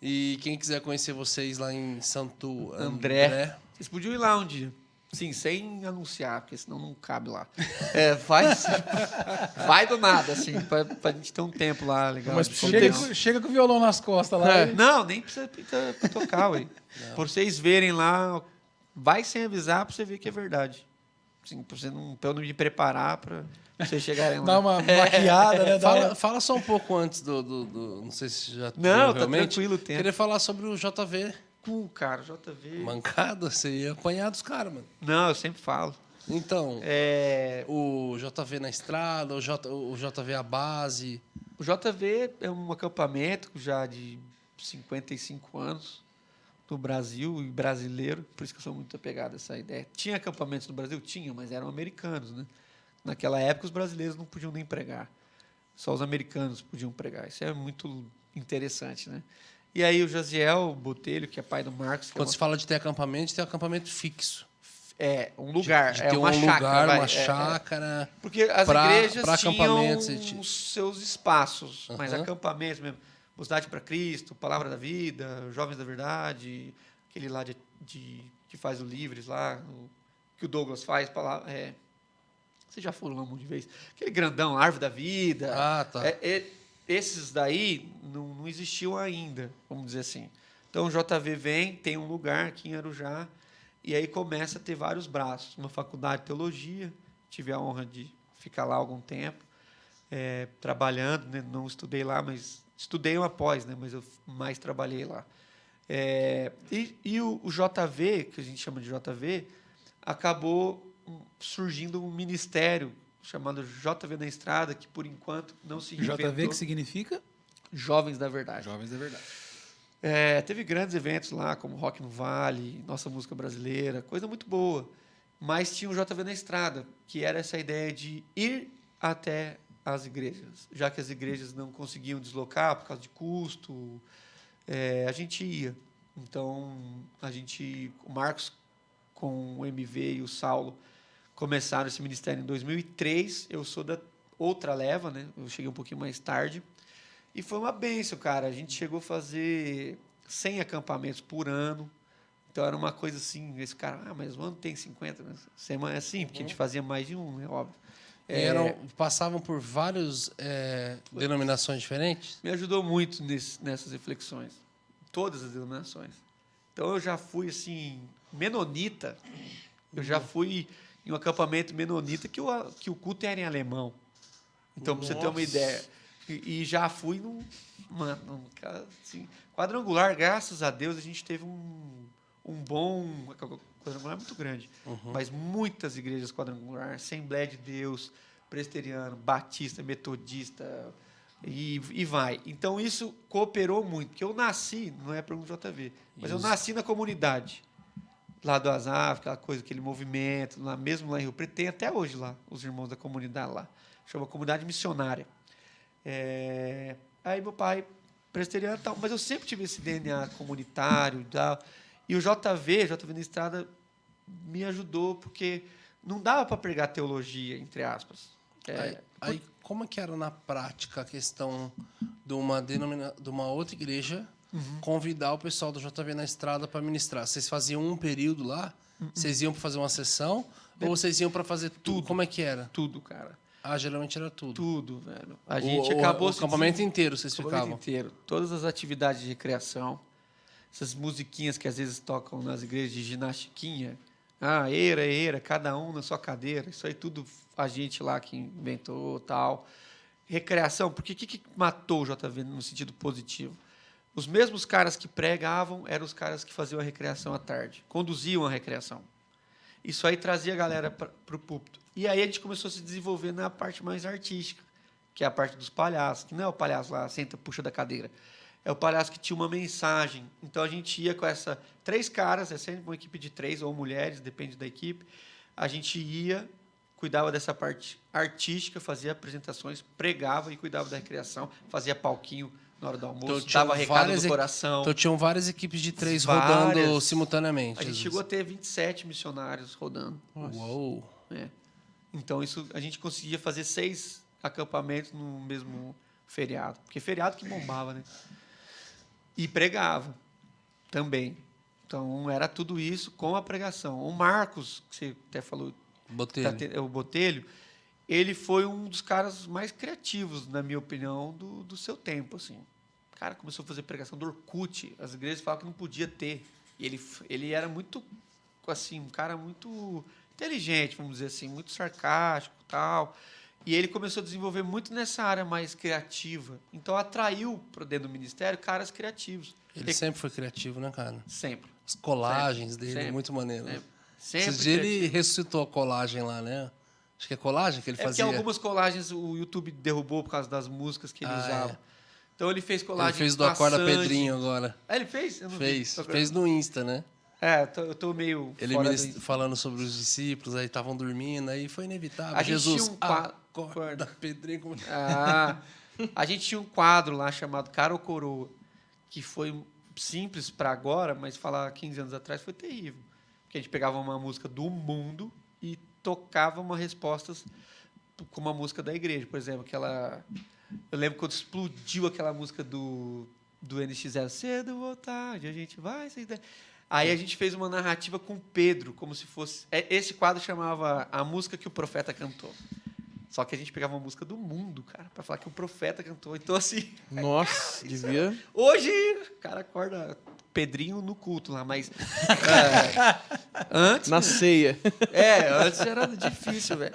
E quem quiser conhecer vocês lá em Santo André. Vocês podiam ir lá um dia. Sim, sem anunciar, porque senão não cabe lá. Vai do nada, assim, pra gente ter um tempo lá legal. Mas chega com o violão nas costas lá. Não, nem precisa pra tocar, ué. Por vocês verem lá, vai sem avisar pra você ver que é verdade. Assim, pra eu não me preparar pra vocês chegarem lá. Dá uma maquiada, né? Fala só um pouco antes do não sei se já Não, tá realmente. tranquilo o tempo. Queria falar sobre o JV. Cara, JV... Mancada, você ia apanhar dos caras, mano. Não, eu sempre falo. Então, o JV na estrada, o JV à base. O JV é um acampamento já de 55 anos no Brasil e brasileiro, por isso que eu sou muito apegado a essa ideia. Tinha acampamentos no Brasil? Tinha, mas eram americanos, né? Naquela época, os brasileiros não podiam nem pregar. Só os americanos podiam pregar. Isso é muito interessante, né? E aí o Jaziel Botelho, que é pai do Marcos... Quando se fala de ter acampamento fixo. É, um lugar. De ter uma chácara. Uma chácara. Porque as igrejas tinham tipo. os seus espaços, mas acampamentos mesmo. Mocidade para Cristo, Palavra da Vida, Jovens da Verdade, aquele lá que faz o Livres lá, que o Douglas faz. Vocês já foram lá um monte de vezes. Aquele grandão, Árvore da Vida. Tá. Esses daí não existiam ainda, vamos dizer assim. Então o JV vem, tem um lugar aqui em Arujá, e aí começa a ter vários braços. Uma faculdade de teologia, tive a honra de ficar lá algum tempo, trabalhando, né? Não estudei lá, mas estudei uma pós, né? Mas eu mais trabalhei lá. E o JV, que a gente chama de JV, acabou surgindo um ministério chamado JV na Estrada, que por enquanto não se reinventou. JV que significa? Jovens da Verdade. Jovens da Verdade. Teve grandes eventos lá, como Rock no Vale, Nossa Música Brasileira, coisa muito boa. Mas tinha o JV na Estrada, que era essa ideia de ir até as igrejas. Já que as igrejas não conseguiam deslocar por causa de custo, a gente ia. Então, o Marcos, com o MV e o Saulo, começaram esse ministério em 2003. Eu sou da outra leva, né? Eu cheguei um pouquinho mais tarde. E foi uma bênção, cara. A gente chegou a fazer 100 acampamentos por ano. Então, era uma coisa assim, esse cara, mas o ano tem 50, né? Semana é assim, porque a gente fazia mais de um, né? Óbvio. Passavam por várias denominações diferentes? Me ajudou muito nessas reflexões. Todas as denominações. Então, eu já fui, assim, menonita. Eu já fui em um acampamento menonita que o culto era em alemão. Então, para você ter uma ideia. E já fui num assim, quadrangular, graças a Deus, a gente teve um bom... Quadrangular é muito grande, mas muitas igrejas quadrangular, Assembleia de Deus, Presbiteriano, Batista, Metodista, e vai. Então, isso cooperou muito, porque eu nasci, não é para um JV, mas eu nasci na comunidade, lá do Azaf, aquele movimento, mesmo lá em Rio Preto, tem até hoje lá, os irmãos da comunidade lá, chama Comunidade Missionária. Aí meu pai, presbiteriano e tal, mas eu sempre tive esse DNA comunitário e tal. E o JV na Estrada, me ajudou, porque não dava para pregar teologia, entre aspas. Aí, como é que era na prática a questão de uma outra igreja convidar o pessoal do JV na Estrada para ministrar? Vocês faziam um período lá? Vocês iam para fazer uma sessão? Ou vocês iam para fazer tudo? Como é que era? Tudo, cara. Geralmente era tudo. Tudo, velho. A gente acabou... O acampamento inteiro vocês ficavam? O acampamento inteiro. Todas as atividades de recreação. Essas musiquinhas que às vezes tocam nas igrejas de ginastiquinha. Eira, cada um na sua cadeira. Isso aí tudo a gente lá que inventou, tal. Recreação, porque o que matou o JV no sentido positivo? Os mesmos caras que pregavam eram os caras que faziam a recreação à tarde. Conduziam a recreação. Isso aí trazia a galera para o púlpito. E aí a gente começou a se desenvolver na parte mais artística, que é a parte dos palhaços, que não é o palhaço lá, senta, puxa da cadeira. É o palhaço que tinha uma mensagem. Então, a gente ia com 3 caras, é sempre uma equipe de 3, ou mulheres, depende da equipe. A gente ia, cuidava dessa parte artística, fazia apresentações, pregava e cuidava da recreação, fazia palquinho na hora do almoço, então, dava recado do coração. Então, tinham várias equipes de 3 rodando simultaneamente. A gente chegou a ter 27 missionários rodando. Uou! Então, a gente conseguia fazer 6 acampamentos no mesmo feriado. Porque feriado que bombava, né? E pregava também. Então, era tudo isso com a pregação. O Marcos, que você até falou, o Botelho, ele foi um dos caras mais criativos, na minha opinião, do seu tempo. Assim. O cara começou a fazer pregação do Orkut. As igrejas falavam que não podia ter. E ele era muito, assim, um cara muito inteligente, vamos dizer assim, muito sarcástico e tal. E ele começou a desenvolver muito nessa área mais criativa. Então, atraiu para dentro do ministério caras criativos. Ele sempre foi criativo, né, cara? Sempre. As colagens dele, muito maneiro. Sempre Esses dias ele ressuscitou a colagem lá, né? Acho que é colagem que ele fazia. Porque algumas colagens o YouTube derrubou por causa das músicas que ele usava. É. Então ele fez colagem. Ele fez do Acorda Pedrinho agora. Ah, ele fez? Eu não vi. Fez no Insta, né? Eu tô meio. Ele falando sobre os discípulos, aí estavam dormindo, aí foi inevitável. A gente Jesus, tinha Acorda Pedrinho. A gente tinha um quadro lá chamado Cara ou Coroa, que foi simples para agora, mas falar 15 anos atrás foi terrível. Porque a gente pegava uma música do mundo e tocava uma respostas com uma música da igreja. Por exemplo, eu lembro quando explodiu aquela música do NX0, cedo ou tarde, a gente vai... Aí a gente fez uma narrativa com Pedro, como se fosse... Esse quadro chamava A Música que o Profeta Cantou. Só que a gente pegava uma música do mundo, cara, para falar que o profeta cantou. Então, assim... Nossa, devia... Hoje, o cara acorda Pedrinho no culto lá, mas... antes... Na ceia. Antes era difícil, velho.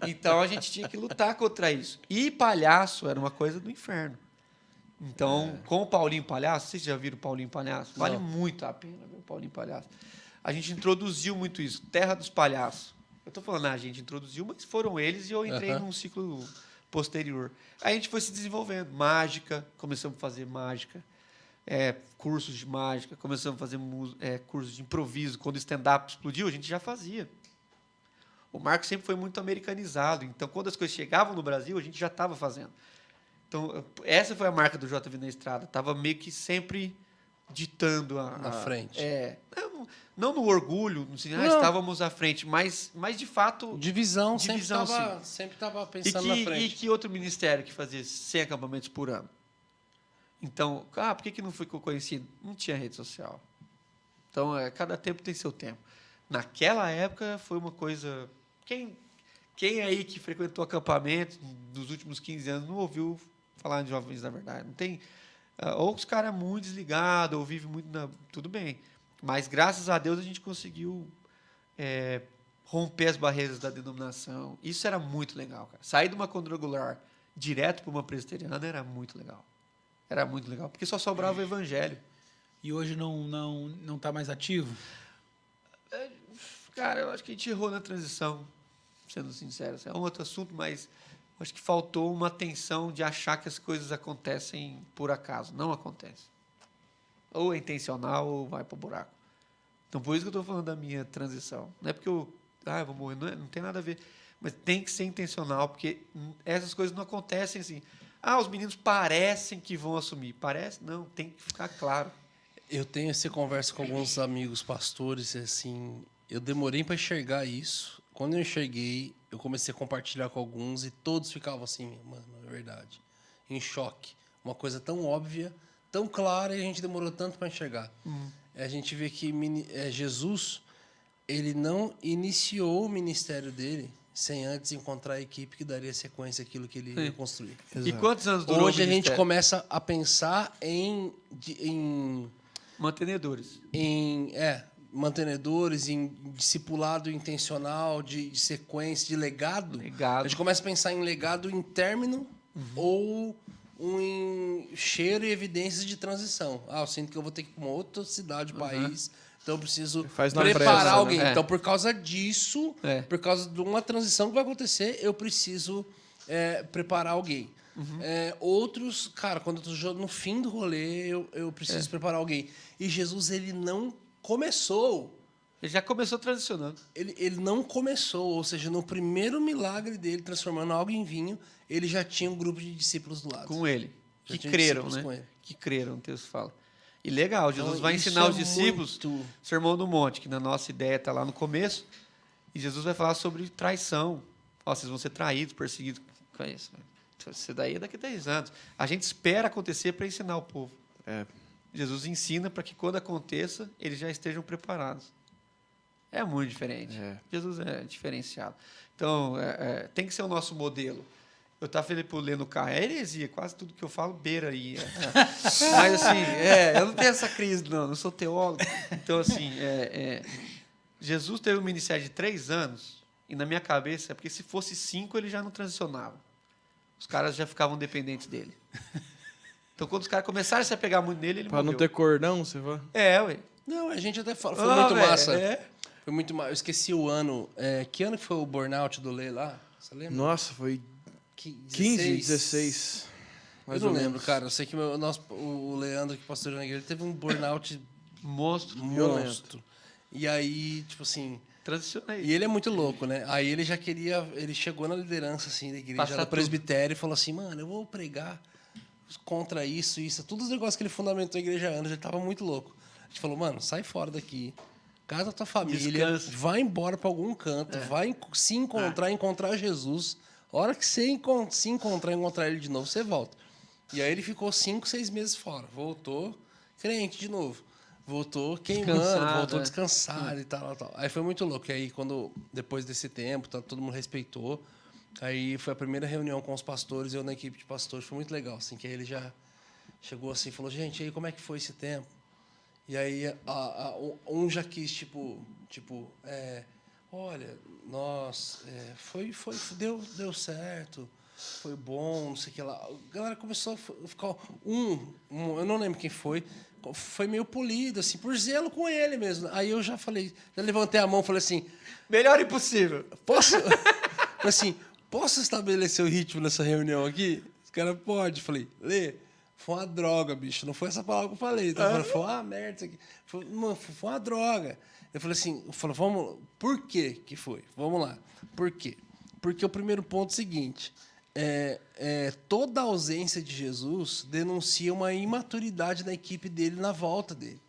Então, a gente tinha que lutar contra isso. E palhaço era uma coisa do inferno. Então, com o Paulinho Palhaço... Vocês já viram o Paulinho Palhaço? Vale muito a pena ver o Paulinho Palhaço. A gente introduziu muito isso. Terra dos Palhaços. Eu estou falando, a gente introduziu, mas foram eles e eu entrei num ciclo posterior. Aí a gente foi se desenvolvendo. Mágica, começamos a fazer mágica. Cursos de mágica, começamos a fazer cursos de improviso. Quando o stand-up explodiu, a gente já fazia. O Marcos sempre foi muito americanizado. Então, quando as coisas chegavam no Brasil, a gente já estava fazendo. Então, essa foi a marca do JV na Estrada. Estava meio que sempre ditando na frente. Não no orgulho, assim, estávamos à frente, mas de fato... Divisão sempre estava pensando na frente. E que outro ministério que fazia 100 acampamentos por ano? Então, por que não foi conhecido? Não tinha rede social. Então, cada tempo tem seu tempo. Naquela época, foi uma coisa... Quem aí que frequentou acampamento nos últimos 15 anos não ouviu falar de Jovens da Verdade? Não tem... Ou os caras muito desligados, ou vivem muito... Tudo bem. Mas, graças a Deus, a gente conseguiu romper as barreiras da denominação. Isso era muito legal, cara. Sair de uma quadrangular direto para uma presbiteriana era muito legal. Era muito legal, porque só sobrava o evangelho. E hoje não está mais ativo? Cara, eu acho que a gente errou na transição, sendo sincero. É um outro assunto, mas acho que faltou uma atenção de achar que as coisas acontecem por acaso. Não acontece. Ou é intencional ou vai para o buraco. Então, por isso que eu estou falando da minha transição. Não é porque eu vou morrer, não tem nada a ver. Mas tem que ser intencional, porque essas coisas não acontecem assim. Os meninos parecem que vão assumir. Parece? Não, tem que ficar claro. Eu tenho essa conversa com alguns amigos pastores, assim, eu demorei para enxergar isso. Quando eu enxerguei, eu comecei a compartilhar com alguns e todos ficavam assim, mano, é verdade, em choque. Uma coisa tão óbvia, tão clara, e a gente demorou tanto para enxergar. A gente vê que Jesus, ele não iniciou o ministério dele sem antes encontrar a equipe que daria sequência àquilo que ele ia construir. E quantos anos durou Hoje a gente começa a pensar em mantenedores. Mantenedores, em discipulado intencional, de sequência, de legado. A gente começa a pensar em legado em término ou em cheiro e evidências de transição. Eu sinto que eu vou ter que ir para uma outra cidade, país, então eu preciso preparar alguém. Né? Então, por causa disso, por causa de uma transição que vai acontecer, eu preciso preparar alguém. Outros, cara, quando eu estou no fim do rolê, eu preciso preparar alguém. E Jesus, ele não começou. Ele já começou transicionando. Ele não começou, ou seja, no primeiro milagre dele, transformando água em vinho, ele já tinha um grupo de discípulos do lado. Com ele. Que creram, né? Que creram, o texto fala. E legal, Jesus vai ensinar os discípulos o Sermão do Monte, que na nossa ideia está lá no começo, e Jesus vai falar sobre traição. Vocês vão ser traídos, perseguidos. Com isso, né? Isso daí é daqui a 10 anos. A gente espera acontecer para ensinar o povo. Jesus ensina para que quando aconteça, eles já estejam preparados. É muito diferente. Jesus é diferenciado. Então, tem que ser o nosso modelo. Eu estava lendo o carro, é heresia, quase tudo que eu falo beira aí. Mas, assim, eu não tenho essa crise, não sou teólogo. Então, assim, Jesus teve um ministério de 3 anos, e na minha cabeça, é porque se fosse 5, ele já não transicionava. Os caras já ficavam dependentes dele. Então, quando os caras começaram a se apegar muito nele, ele morreu. Pra não ter cordão, você vai... Ué. Não, a gente até fala. Foi muito massa. Foi muito massa. Eu esqueci o ano. Que ano que foi o burnout do Lê lá? Você lembra? Nossa, foi 15, 16. Eu não lembro, cara. Eu sei que o Leandro, que pastor na igreja, teve um burnout monstro. E aí, tipo assim... Transicionei. E ele é muito louco, né? Aí ele já queria... Ele chegou na liderança, assim, da igreja, do presbitério, e falou assim, mano, eu vou pregar contra isso. Todos os negócios que ele fundamentou a igreja antes, ele tava muito louco. A gente falou, mano, sai fora daqui. Casa a tua família, vai embora para algum canto, vai se encontrar Jesus. A hora que você se encontrar ele de novo, você volta. E aí ele ficou 5, 6 meses fora. Voltou crente de novo. Voltou queimando, voltou descansado e tal. Aí foi muito louco. E aí, depois desse tempo, todo mundo respeitou. Aí foi a primeira reunião com os pastores, eu na equipe de pastores. Foi muito legal, assim, que aí ele já chegou assim e falou, gente, aí como é que foi esse tempo? E aí um já quis, olha, deu certo, foi bom, não sei o que lá. A galera começou a ficar... eu não lembro quem foi meio polido, assim, por zelo com ele mesmo. Aí eu já levantei a mão e falei assim... Melhor impossível. Posso estabelecer o ritmo nessa reunião aqui? Os caras, pode. Falei, Lê, foi uma droga, bicho. Não foi essa palavra que eu falei. Então, foi uma merda isso aqui. Foi uma droga. Eu falei assim, vamos... Por quê que foi? Vamos lá. Por quê? Porque o primeiro ponto é o seguinte... toda a ausência de Jesus denuncia uma imaturidade da equipe dele na volta dele.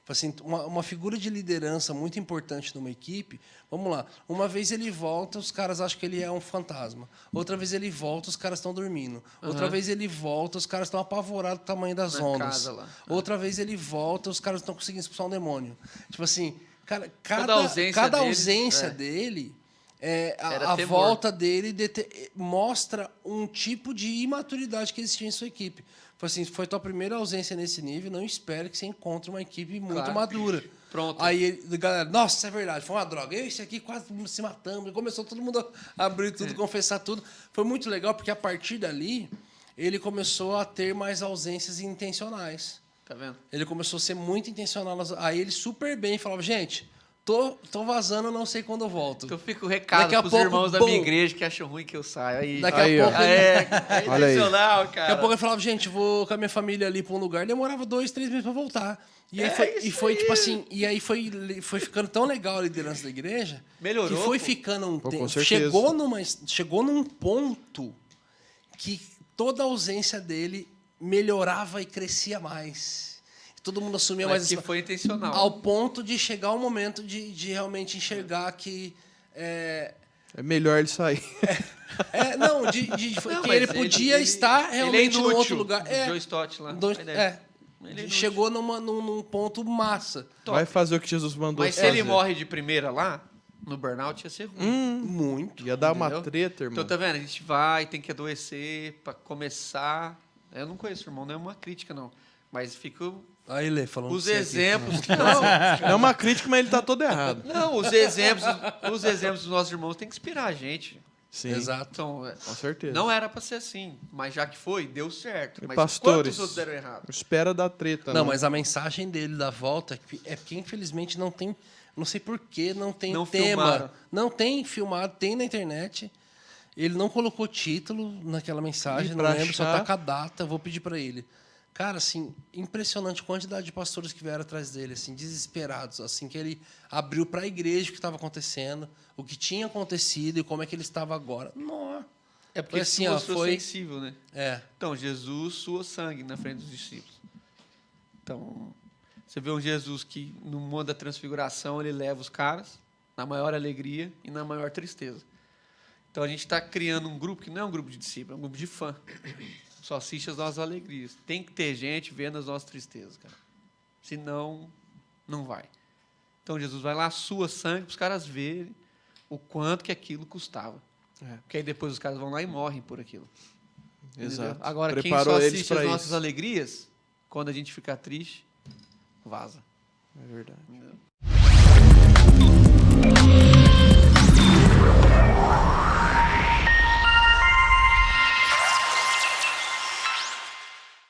Assim, uma figura de liderança muito importante numa equipe. Vamos lá. Uma vez ele volta, os caras acham que ele é um fantasma. Outra vez ele volta, os caras estão dormindo. Outra vez ele volta, os caras estão apavorados com o tamanho das ondas. Outra vez ele volta, os caras estão conseguindo expulsar um demônio. Tipo assim, cara, cada ausência dele... a volta dele mostra um tipo de imaturidade que existia em sua equipe. Foi tua primeira ausência nesse nível, não espere que você encontre uma equipe muito madura. Pronto. Aí, galera, nossa, é verdade, foi uma droga. Esse aqui quase se matamos. Começou todo mundo a abrir tudo, confessar tudo. Foi muito legal, porque a partir dali, ele começou a ter mais ausências intencionais. Tá vendo? Ele começou a ser muito intencional. Aí ele super bem falava, gente... Tô vazando, não sei quando eu volto. Então fica o recado pros irmãos da minha igreja que acham ruim que eu saio. Aí, daqui a pouco... É intencional, cara. Daqui a pouco eu falava, gente, vou com a minha família ali pra um lugar. Demorava 2, 3 meses pra voltar. E aí tipo assim... E aí foi ficando tão legal a liderança da igreja... Melhorou. Que foi ficando um tempo... Chegou num ponto que toda a ausência dele melhorava e crescia mais. Todo mundo assumia mais... que foi intencional. Ao ponto de chegar o momento de realmente enxergar que... É melhor ele sair. Que ele podia estar realmente ele em outro lugar. Joe Stott lá. Chegou num ponto massa. Vai fazer o que Jesus mandou fazer. Mas se ele morre de primeira lá, no burnout ia ser ruim. Muito. Ia dar uma treta, irmão. Então, tá vendo? A gente tem que adoecer para começar. Eu não conheço o irmão, não é uma crítica, não. Mas fico... Aí, Lê, falando os exemplos... É uma crítica, mas ele tá todo errado. Não, os exemplos dos nossos irmãos têm que inspirar a gente. Sim. Exato. Então, com certeza. Não era para ser assim, mas já que foi, deu certo. Mas pastores, quantos outros deram errado? Espera da treta. Não, mas a mensagem dele da volta é porque, infelizmente, não tem... Não sei porquê, não tem tema. Filmaram. Não tem filmado, tem na internet. Ele não colocou título naquela mensagem, não lembro, só tá com a data, vou pedir para ele. Cara, assim, impressionante a quantidade de pastores que vieram atrás dele, assim, desesperados, assim, que ele abriu para a igreja o que estava acontecendo, o que tinha acontecido e como é que ele estava agora. Nossa. É porque assim, foi sensível, né? Então, Jesus suou sangue na frente dos discípulos. Então, você vê um Jesus que, no mundo da transfiguração, ele leva os caras na maior alegria e na maior tristeza. Então, a gente está criando um grupo que não é um grupo de discípulos, é um grupo de fã. Só assiste as nossas alegrias. Tem que ter gente vendo as nossas tristezas, cara. Senão, não vai. Então, Jesus vai lá, sua sangue para os caras verem o quanto que aquilo custava. É. Porque aí depois os caras vão lá e morrem por aquilo. Exato. Entendeu? Agora, Preparou quem só eles assiste pra as isso. nossas alegrias, quando a gente ficar triste, vaza. É verdade. Entendeu?